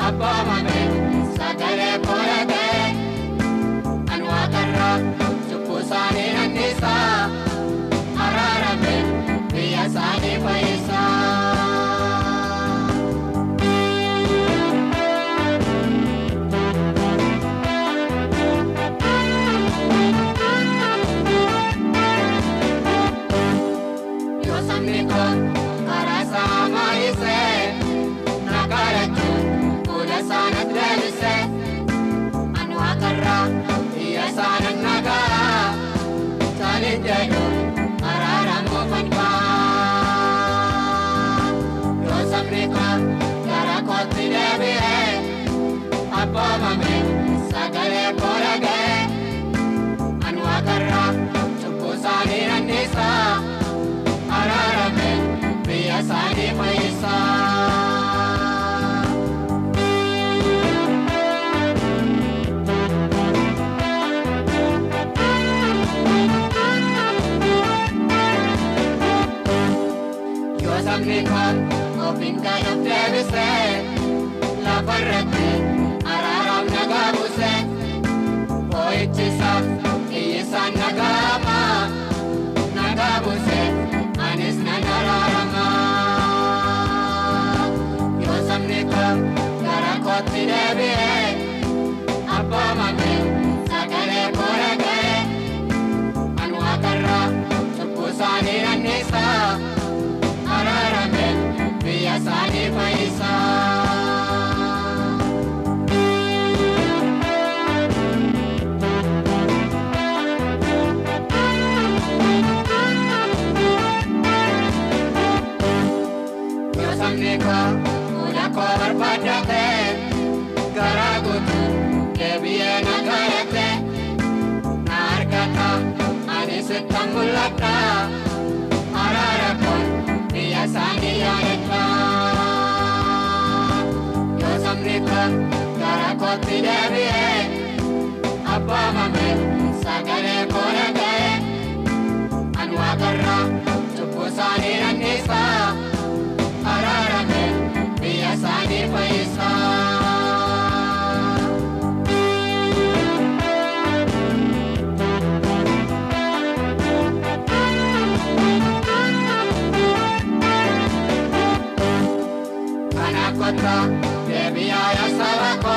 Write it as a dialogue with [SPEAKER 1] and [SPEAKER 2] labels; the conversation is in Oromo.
[SPEAKER 1] abboomame sagalee koolate an waaqarraa cubbuu isaanii nannisaa araarame biyya isaanii fayyisaa. Abboomame sagalee koolate an waaqarraa cubbuu isaanii nannisaa araarame biyya isaanii fayyisaa. Yoo sabni koo ofiin kan of deebisee lafarratti araaraaf nagaa buuse boo'ichisaaf iyyisaan nagaama nagaa buuse anis nan araarama. Yoo sabni koo gara kootti deebi'ee abboomame sagalee koolate an waaqarraa cubbuu isaanii nannisaa araarame biyya isaanii fayyisaa. Fuula koo barbaadate garaa guutuu deebi'ee na kadhate na argata ani sittan mul'adha araara koo biyya isaanii yaadadha. Yoo sabni koo gara kootti deebi'ee abboomame sagalee koolate an waaqarraa cubbuu isaanii nannisaa araarame biyya isaanii fayyisaa. Kana kottaa deebi'aa yaa saba koo